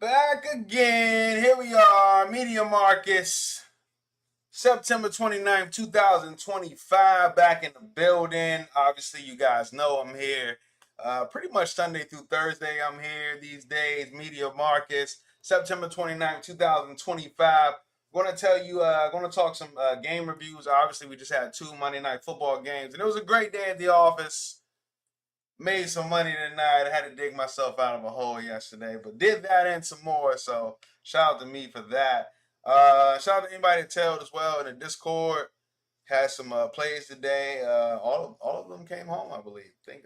Back again. Here we are, Media Marcus. September 29th, 2025. Back in the building. Obviously, you guys know I'm here. Pretty much Sunday through Thursday, I'm here these days. Media Marcus. September 29th, 2025. Going to tell you, going to talk some game reviews. Obviously, we just had two Monday Night Football games, and it was a great day at the office. Made some money tonight. I had to dig myself out of a hole yesterday, but did that and some more. So shout out to me for that. Shout out to anybody that tailed as well in the Discord. Had some plays today. All of them came home, I believe. I think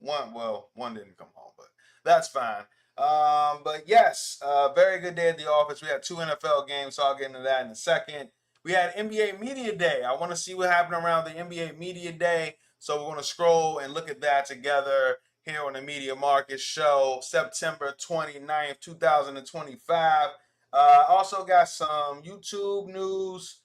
one didn't come home, but that's fine. But yes, very good day at the office. We had two NFL games, so I'll get into that in a second. We had NBA Media Day. I want to see what happened around the NBA Media Day. So we're going to scroll and look at that together here on the Media Market Show, September 29th, 2025. Also got some YouTube news.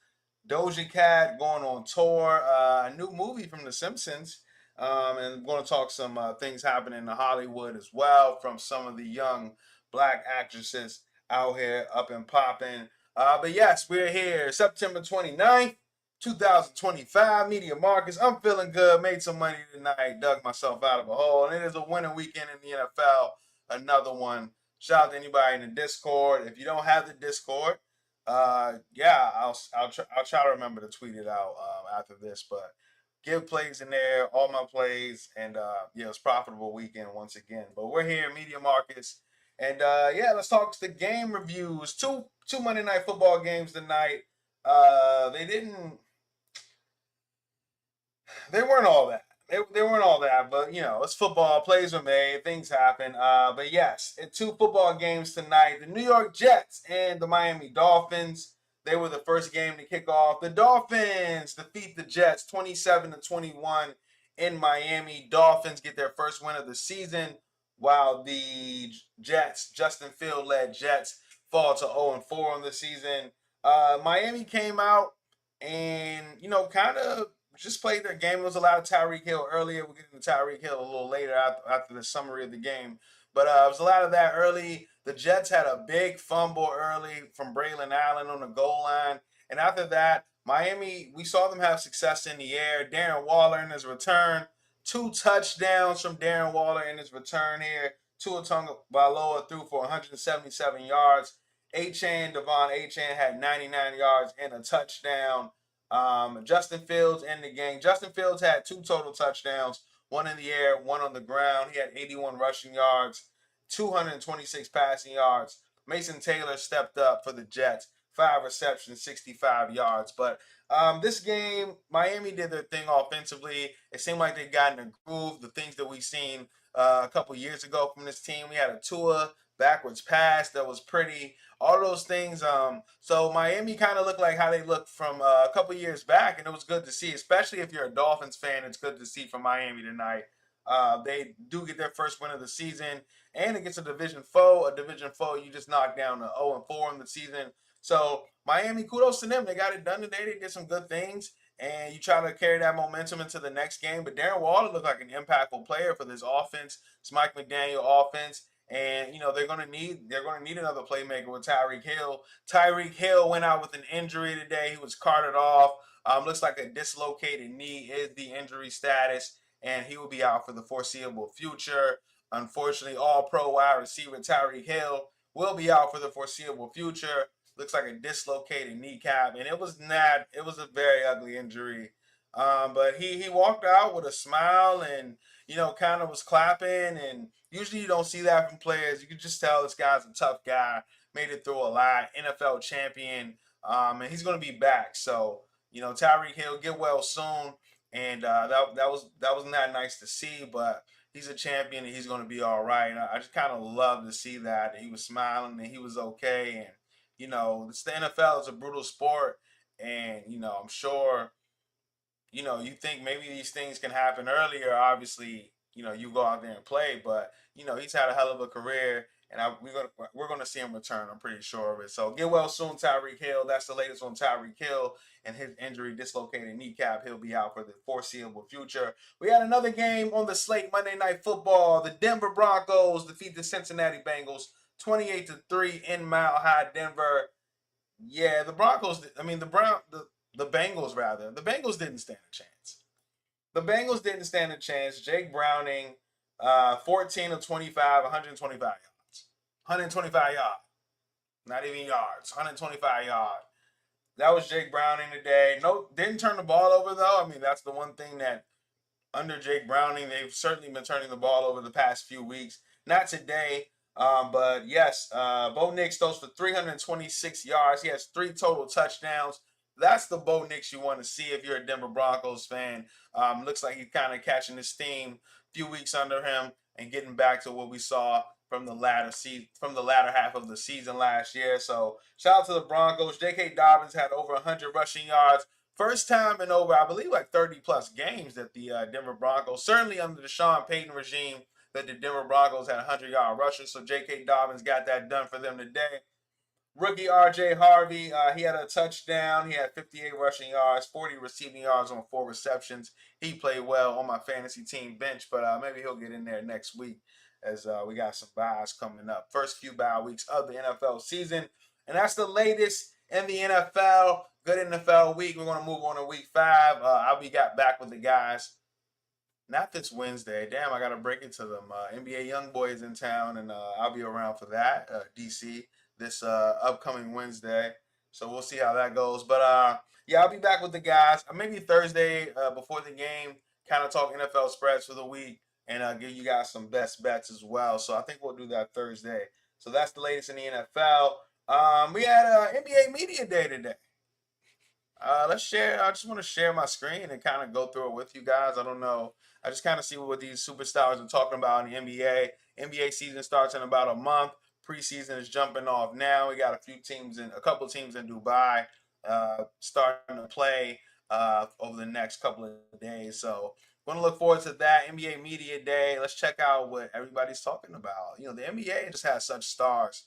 Doja Cat going on tour. A new movie from The Simpsons. And we're going to talk some things happening in Hollywood as well from some of the young black actresses out here up and popping. But yes, we're here September 29th, 2025. Media Marcus. I'm feeling good. Made some money tonight. Dug myself out of a hole. And it is a winning weekend in the NFL. Another one. Shout out to anybody in the Discord. If you don't have the Discord, yeah, I'll try to remember to tweet it out after this. But give plays in there, all my plays, and yeah, it's profitable weekend once again. But we're here, Media Markets, and yeah, let's talk the game reviews. Two Monday Night Football games tonight. They didn't, they weren't all that. They weren't all that, but you know, it's football. Plays were made, things happen. But yes, in two football games tonight, the New York Jets and the Miami Dolphins. They were the first game to kick off. The Dolphins defeat the Jets 27-21 in Miami. Dolphins get their first win of the season, while the Jets, Justin Field led Jets, fall to 0-4 on the season. Miami came out and kind of just played their game. It was a lot of Tyreek Hill earlier. We'll get into Tyreek Hill a little later after the summary of the game. But it was a lot of that early. The Jets had a big fumble early from Braylon Allen on the goal line. And after that, Miami, we saw them have success in the air. Darren Waller in his return. Two touchdowns from Darren Waller in his return here. Tua Tagovailoa threw for 177 yards. Devon Achane had 99 yards and a touchdown. Justin Fields in the game. Justin Fields had two total touchdowns, one in the air, one on the ground. He had 81 rushing yards, 226 passing yards. Mason Taylor stepped up for the Jets, 5 receptions, 65 yards. But this game, Miami did their thing offensively. It seemed like they got in a groove. The things that we've seen a couple years ago from this team, we had a Tua backwards pass that was pretty. All those things. So Miami kind of looked like how they looked from a couple years back, and it was good to see, especially if you're a Dolphins fan. It's good to see from Miami tonight. They do get their first win of the season, and against a division foe. A division foe you just knocked down to 0-4 in the season. So Miami, kudos to them. They got it done today. They did some good things, and you try to carry that momentum into the next game. But Darren Waller looked like an impactful player for this offense. It's Mike McDaniel offense. And they're gonna need another playmaker with Tyreek Hill. Tyreek Hill went out with an injury today. He was carted off. Looks like a dislocated knee is the injury status, and he will be out for the foreseeable future. Unfortunately, All-Pro wide receiver Tyreek Hill will be out for the foreseeable future. Looks like a dislocated kneecap, and it was not. It was a very ugly injury. But he walked out with a smile and kind of was clapping. And usually you don't see that from players. You can just tell this guy's a tough guy. Made it through a lot. NFL champion, and he's going to be back. So Tyreek Hill, get well soon. And that was not nice to see, but he's a champion and he's going to be all right. And I just kind of love to see that he was smiling and he was okay. And it's the NFL. It's a brutal sport, and I'm sure you think maybe these things can happen earlier. Obviously, you go out there and play, but he's had a hell of a career, and we're gonna see him return. I'm pretty sure of it. So get well soon, Tyreek Hill. That's the latest on Tyreek Hill and his injury, dislocated kneecap. He'll be out for the foreseeable future. We had another game on the slate, Monday Night Football. The Denver Broncos defeat the Cincinnati Bengals 28-3 in Mile High Denver. Yeah, the Broncos. I mean, the Bengals rather. The Bengals didn't stand a chance. The Bengals didn't stand a chance. Jake Browning, 14 of 25, 125 yards. 125 yards. Not even yards. 125 yards. That was Jake Browning today. No, didn't turn the ball over though. I mean, that's the one thing that under Jake Browning, they've certainly been turning the ball over the past few weeks. Not today, but yes, Bo Nix throws for 326 yards. He has 3 total touchdowns. That's the Bo Nix you want to see if you're a Denver Broncos fan. Looks like he's kind of catching his steam. A few weeks under him and getting back to what we saw from the latter half of the season last year. So shout out to the Broncos. J.K. Dobbins had over 100 rushing yards. First time in over, I believe, like 30-plus games that the Denver Broncos, certainly under the Sean Payton regime, that the Denver Broncos had 100-yard rushers. So J.K. Dobbins got that done for them today. Rookie R.J. Harvey, he had a touchdown. He had 58 rushing yards, 40 receiving yards on 4 receptions. He played well on my fantasy team bench, but maybe he'll get in there next week as we got some byes coming up. First few bye weeks of the NFL season. And that's the latest in the NFL. Good NFL week. We're going to move on to week 5. I'll be back with the guys. Not this Wednesday. Damn, I got to break into them. NBA Youngboy is in town, and I'll be around for that, DC, this upcoming Wednesday. So we'll see how that goes. But, yeah, I'll be back with the guys. Maybe Thursday before the game, kind of talk NFL spreads for the week and give you guys some best bets as well. So I think we'll do that Thursday. So that's the latest in the NFL. We had NBA Media Day today. Let's share. I just want to share my screen and kind of go through it with you guys. I don't know. I just kind of see what these superstars are talking about in the NBA. NBA season starts in about a month. Preseason is jumping off now. We got a couple teams in Dubai starting to play over the next couple of days. So going to look forward to that NBA Media Day. Let's check out what everybody's talking about. You know, the NBA just has such stars.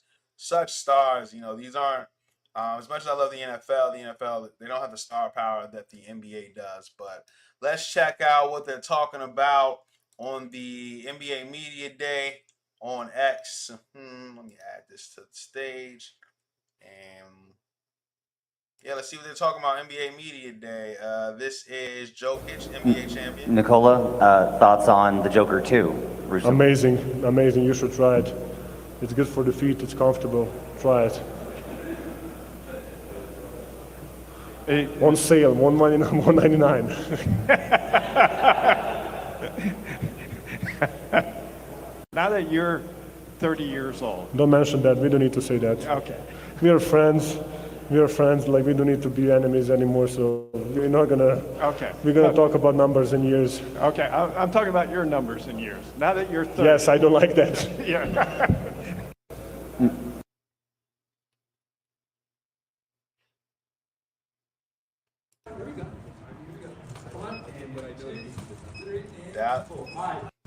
You know, these aren't. As much as I love the NFL, they don't have the star power that the NBA does. But let's check out what they're talking about on the NBA Media Day on X. Let me add this to the stage. And yeah, let's see what they're talking about NBA Media Day. This is Jokic, NBA champion. Nicola, thoughts on the Joker 2? Amazing. You should try it. It's good for the feet. It's comfortable. Try it. On sale, $199. Now that you're 30 years old. Don't mention that. We don't need to say that. Okay. We are friends. Like, we don't need to be enemies anymore. So we're not gonna. Okay. We're gonna talk about numbers in years. Okay. I'm talking about your numbers in years. Now that you're 30. Yes, I don't like that. Yeah.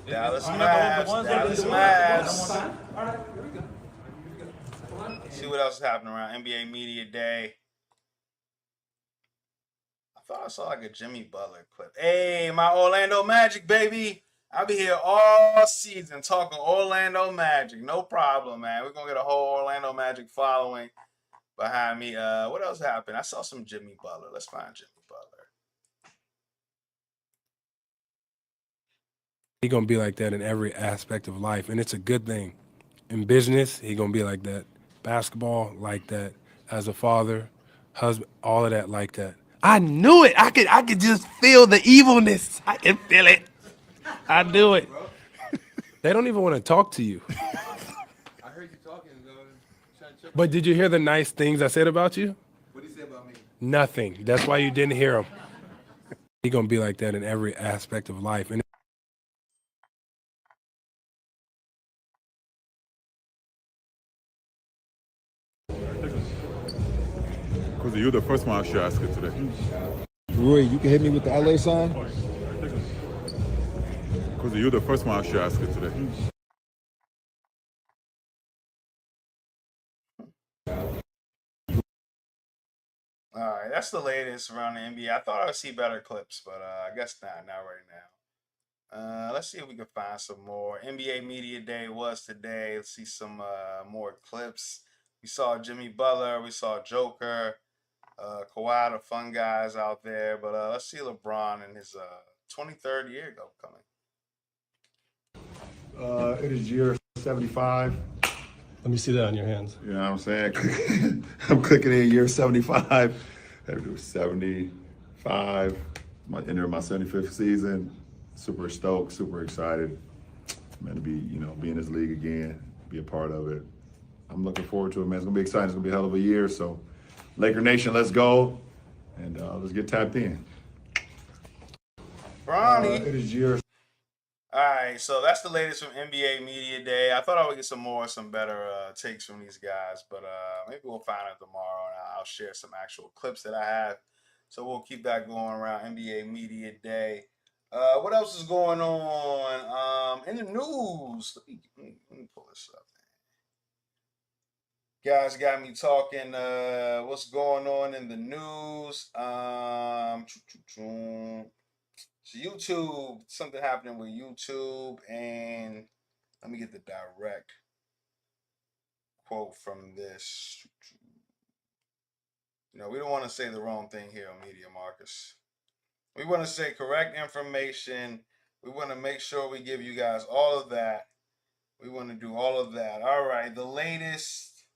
Dallas Mavs. See what else is happening around NBA Media Day. I thought I saw like a Jimmy Butler clip. Hey, my Orlando Magic, baby. I'll be here all season talking Orlando Magic. No problem, man. We're going to get a whole Orlando Magic following behind me. What else happened? I saw some Jimmy Butler. Let's find Jimmy Butler. He gonna be like that in every aspect of life, and it's a good thing. In business, he gonna be like that. Basketball, like that. As a father, husband, all of that, like that. I knew it. I could just feel the evilness. I can feel it. I knew it. They don't even want to talk to you. I heard you talking, though. But did you hear the nice things I said about you? What did he say about me? Nothing. That's why you didn't hear him. He gonna be like that in every aspect of life. And Because you're the first one I should ask it today. Roy, you can hit me with the LA sign? Because you're the first one I should ask it today. All right, that's the latest around the NBA. I thought I'd see better clips, but I guess not right now. Let's see if we can find some more. NBA Media Day was today. Let's see some more clips. We saw Jimmy Butler. We saw Joker. Kawhi, the fun guys out there. But let's see LeBron in his 23rd year coming. It is year 75. Let me see that on your hands. You know what I'm saying? I'm clicking in year 75. Had to do 75. Entering my 75th season. Super stoked, super excited. Man, to be, be in this league again, be a part of it. I'm looking forward to it, man. It's gonna be exciting. It's gonna be a hell of a year. So, Laker Nation, let's go, and let's get tapped in. Bronny. It is year. All right, so that's the latest from NBA Media Day. I thought I would get some better takes from these guys, but maybe we'll find out tomorrow, and I'll share some actual clips that I have. So we'll keep that going around NBA Media Day. What else is going on in the news? Let me pull this up. Guys got me talking. What's going on in the news? So YouTube, something happening with YouTube, and let me get the direct quote from this. We don't want to say the wrong thing here on Media, Marcus. We want to say correct information. We want to make sure we give you guys all of that. We want to do all of that. All right, the latest.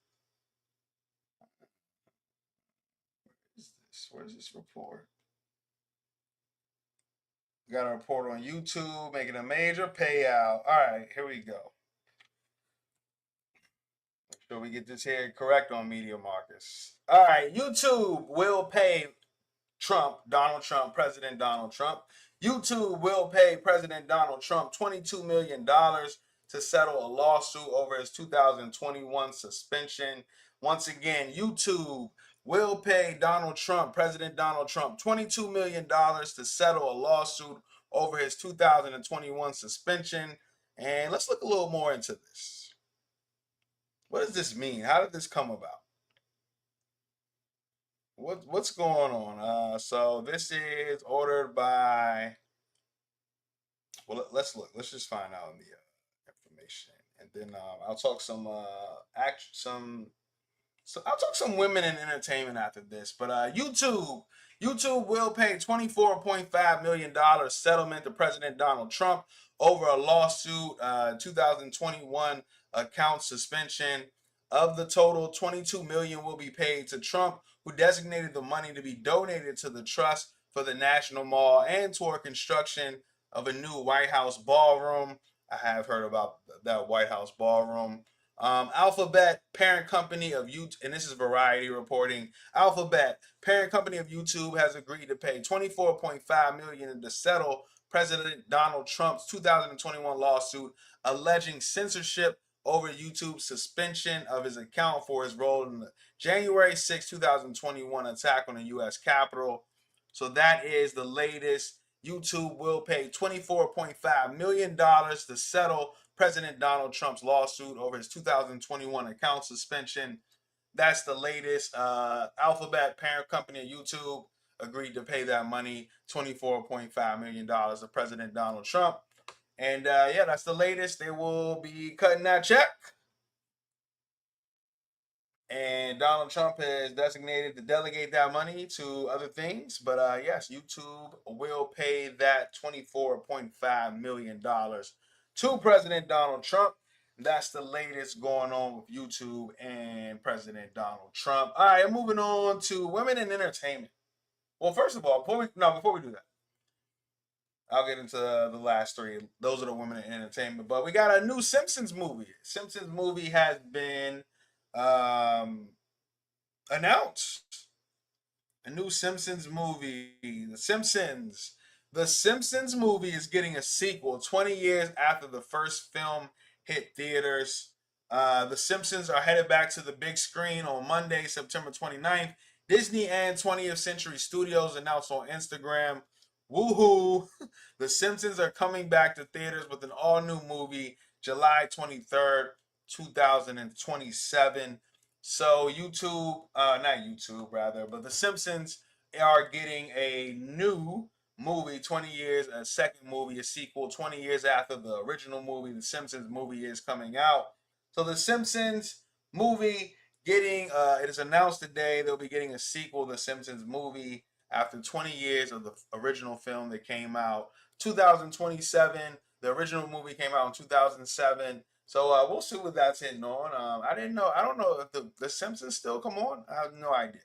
Where's this report? We got a report on YouTube making a major payout. All right, here we go. Make sure we get this here correct on Media, Marcus. All right, YouTube will pay Donald Trump, President Donald Trump. YouTube will pay President Donald Trump $22 million to settle a lawsuit over his 2021 suspension. Once again, YouTube will pay President Donald Trump, $22 million to settle a lawsuit over his 2021 suspension. And let's look a little more into this. What does this mean? How did this come about? What's going on? So this is ordered by. Well, let's look. Let's just find out the information, and then I'll talk I'll talk some women in entertainment after this. But YouTube will pay $24.5 million settlement to President Donald Trump over a lawsuit, 2021 account suspension. Of the total, $22 million will be paid to Trump, who designated the money to be donated to the Trust for the National Mall and toward construction of a new White House ballroom. I have heard about that White House ballroom. Alphabet, parent company of YouTube, and this is Variety reporting. Alphabet, parent company of YouTube, has agreed to pay $24.5 million to settle President Donald Trump's 2021 lawsuit alleging censorship over YouTube's suspension of his account for his role in the January 6, 2021 attack on the U.S. Capitol. So that is the latest. YouTube will pay $24.5 million to settle President Donald Trump's lawsuit over his 2021 account suspension. That's the latest. Alphabet, parent company of YouTube, agreed to pay that money, $24.5 million to President Donald Trump. And that's the latest. They will be cutting that check. And Donald Trump has designated to delegate that money to other things. But yes, YouTube will pay that $24.5 million to President Donald Trump. That's the latest going on with YouTube and President Donald Trump. All right, moving on to women in entertainment. Well, first of all, before we do that, I'll get into the last three. Those are the women in entertainment. But we got a new Simpsons movie. Simpsons movie has been announced. A new Simpsons movie. The Simpsons. The Simpsons movie is getting a sequel 20 years after the first film hit theaters. The Simpsons are headed back to the big screen on Monday, September 29th. Disney and 20th Century Studios announced on Instagram, woohoo! The Simpsons are coming back to theaters with an all-new movie, July 23rd, 2027. So YouTube, not YouTube rather, but The Simpsons are getting a new movie, 20 years, a second movie, a sequel, 20 years after the original movie. The Simpsons movie is coming out. So The Simpsons movie getting, it is announced today they'll be getting a sequel, The Simpsons movie, after 20 years of the original film that came out 2027. The original movie came out in 2007. So we'll see what that's hitting on. I didn't know. I don't know if the Simpsons still come on. I have no idea,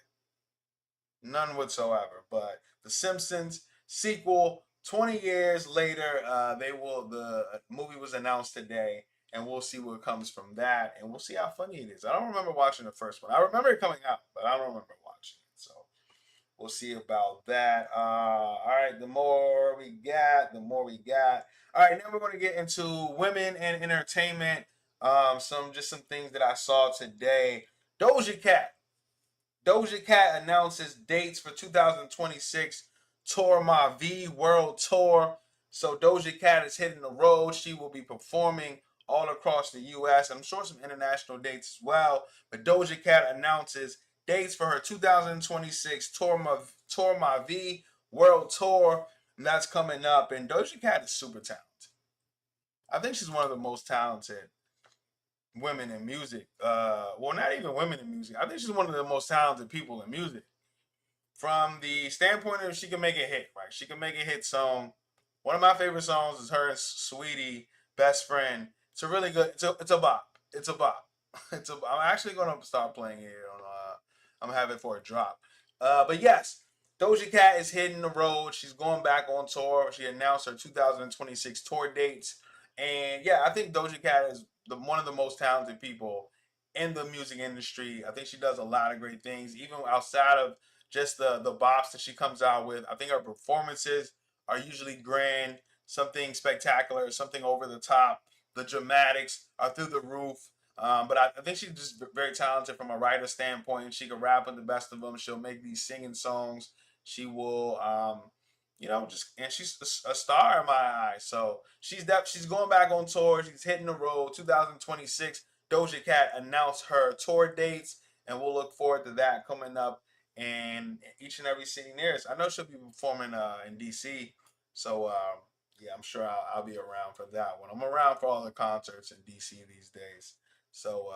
none whatsoever. But the Simpsons sequel, 20 years later, they will. The movie was announced today, and we'll see what comes from that, and we'll see how funny it is. I don't remember watching the first one. I remember it coming out, but I don't remember watching it. So we'll see about that. All right, the more we got, the more we got. All right, now we're going to get into women and entertainment. Some things that I saw today. Doja Cat. Doja Cat announces dates for 2026 Tour My V World Tour. So Doja Cat is hitting the road. She will be performing all across the U.S. I'm sure some international dates as well. But Doja Cat announces dates for her 2026 Tour My V World Tour. And that's coming up. And Doja Cat is super talented. I think she's one of the most talented women in music. Well, not even women in music. I think she's one of the most talented people in music. From the standpoint of she can make a hit, right? She can make a hit song. One of my favorite songs is her and Sweetie, Best Friend. It's a really good. It's a bop. It's a bop. I'm actually gonna start playing it on. I'm gonna have it for a drop. But yes, Doja Cat is hitting the road. She's going back on tour. She announced her 2026 tour dates, and yeah, I think Doja Cat is one of the most talented people in the music industry. I think she does a lot of great things, even outside of just the bops that she comes out with. I think her performances are usually grand, something spectacular, something over the top. The dramatics are through the roof. But I think she's just very talented from a writer standpoint. She can rap with the best of them. She'll make these singing songs. She will, and she's a star in my eyes. So she's going back on tour. She's hitting the road. 2026, Doja Cat announced her tour dates, and we'll look forward to that coming up in each and every city nearest. I know she'll be performing in DC. So yeah, I'm sure I'll be around for that one. I'm around for all the concerts in DC these days. So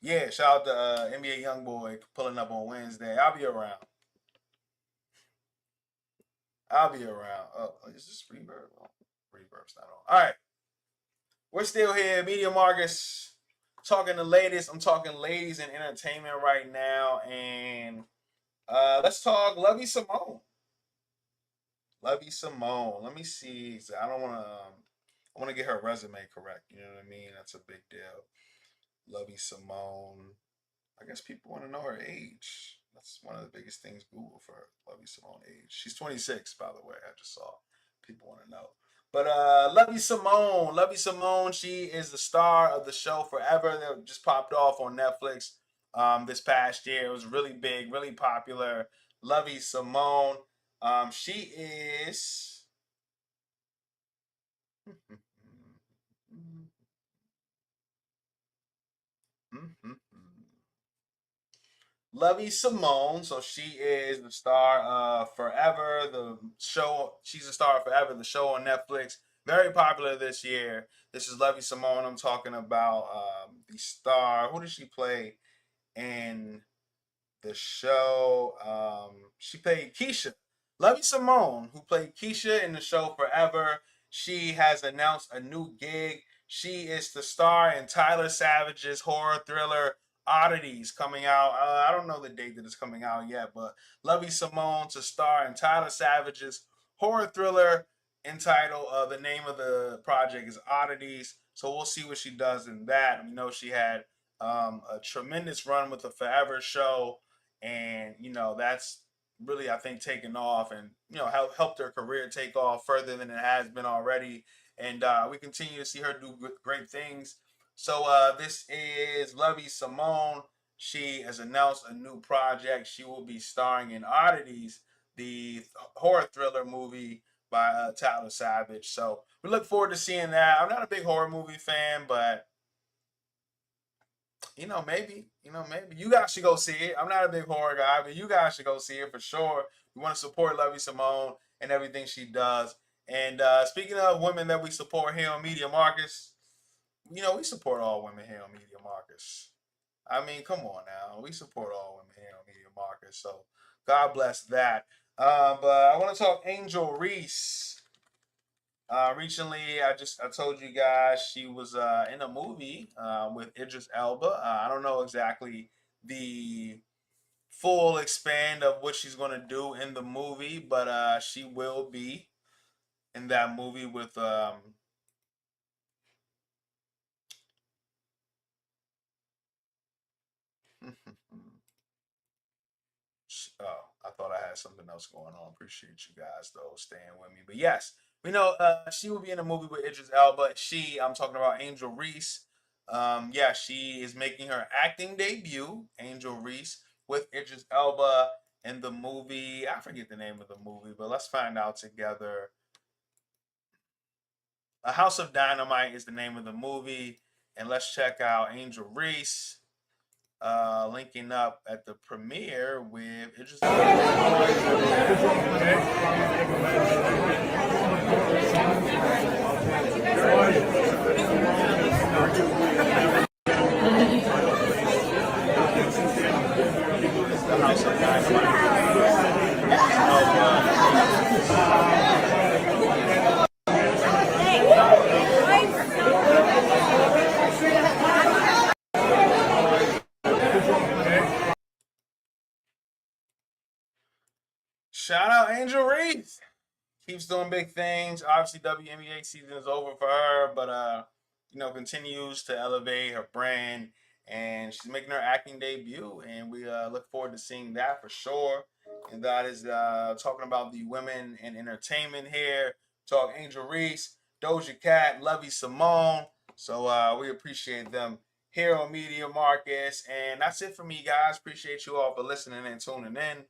yeah, shout out to NBA YoungBoy pulling up on Wednesday. I'll be around. I'll be around. Oh, is this reverb? Oh, reverb's not on. All right, we're still here. Media Marcus talking the latest. I'm talking ladies in entertainment right now, and let's talk Lovey Simone. Lovey Simone. Let me see. I don't want to. I want to get her resume correct. You know what I mean? That's a big deal. Lovey Simone. I guess people want to know her age. That's one of the biggest things Google for Lovey Simone age. She's 26, by the way. I just saw. People want to know. But Lovey Simone, she is the star of the show Forever that just popped off on Netflix this past year. It was really big, really popular. Lovey Simone. She is. Lovey Simone, so she is the star of Forever, the show. She's the star of Forever, the show on Netflix. Very popular this year. This is Lovey Simone. I'm talking about the star. Who did she play in the show? She played Keisha. Lovey Simone, who played Keisha in the show Forever, she has announced a new gig. She is the star in Tyler Savage's horror thriller Oddities coming out. I don't know the date that it's coming out yet, but Lovey Simone to star in Tyler Savage's horror thriller entitled, the name of the project is Oddities. So we'll see what she does in that. We know she had a tremendous run with the Forever show, and that's really, I think, taken off, and helped her career take off further than it has been already. And we continue to see her do great things. So this is Lovey Simone. She has announced a new project. She will be starring in Oddities, the horror thriller movie by Tyler Savage. So we look forward to seeing that. I'm not a big horror movie fan, but maybe, maybe you guys should go see it. I'm not a big horror guy, but you guys should go see it for sure. We want to support Lovey Simone and everything she does. And speaking of women that we support here on Media Marcus, we support all women here on Media Marcus. I mean, come on now. We support all women here on Media Marcus. So God bless that. But I want to talk Angel Reese. Recently, I told you guys she was in a movie with Idris Elba. I don't know exactly the full expand of what she's going to do in the movie, but she will be in that movie with oh, I thought I had something else going on. Appreciate you guys though staying with me. But yes, we know she will be in a movie with Idris Elba. I'm talking about Angel Reese. Yeah, she is making her acting debut, Angel Reese, with Idris Elba in the movie. I forget the name of the movie, but let's find out together. A House of Dynamite is the name of the movie, and let's check out Angel Reese linking up at the premiere with Idris Elba. Shout out Angel Reese. Keeps doing big things. Obviously, WNBA season is over for her, but continues to elevate her brand, and she's making her acting debut, and we look forward to seeing that for sure. And that is talking about the women in entertainment here. Talk Angel Reese, Doja Cat, Lovey Simone. So we appreciate them here on Media Marcus, and that's it for me, guys. Appreciate you all for listening and tuning in.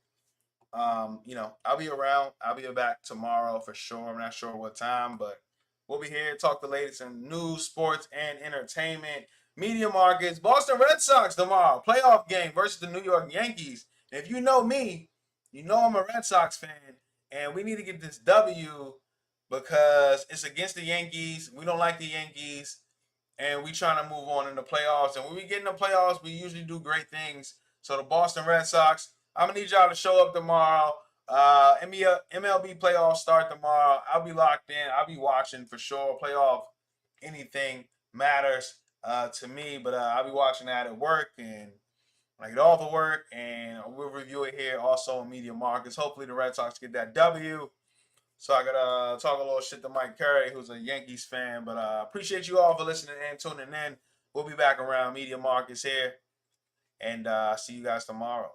I'll be around. I'll be back tomorrow for sure. I'm not sure what time, but we'll be here to talk the latest in news, sports, and entertainment. Media Markets, Boston Red Sox tomorrow. Playoff game versus the New York Yankees. And if you know me, you know I'm a Red Sox fan, and we need to get this W because it's against the Yankees. We don't like the Yankees, and we trying to move on in the playoffs. And when we get in the playoffs, we usually do great things. So the Boston Red Sox, I'm gonna need y'all to show up tomorrow. MLB playoffs start tomorrow. I'll be locked in. I'll be watching for sure. Playoff, anything matters to me, but I'll be watching that at work and when I get off of work, and we'll review it here also on Media Markets. Hopefully the Red Sox get that W. So I gotta talk a little shit to Mike Curry, who's a Yankees fan. But appreciate you all for listening and tuning in. We'll be back around Media Markets here, and see you guys tomorrow.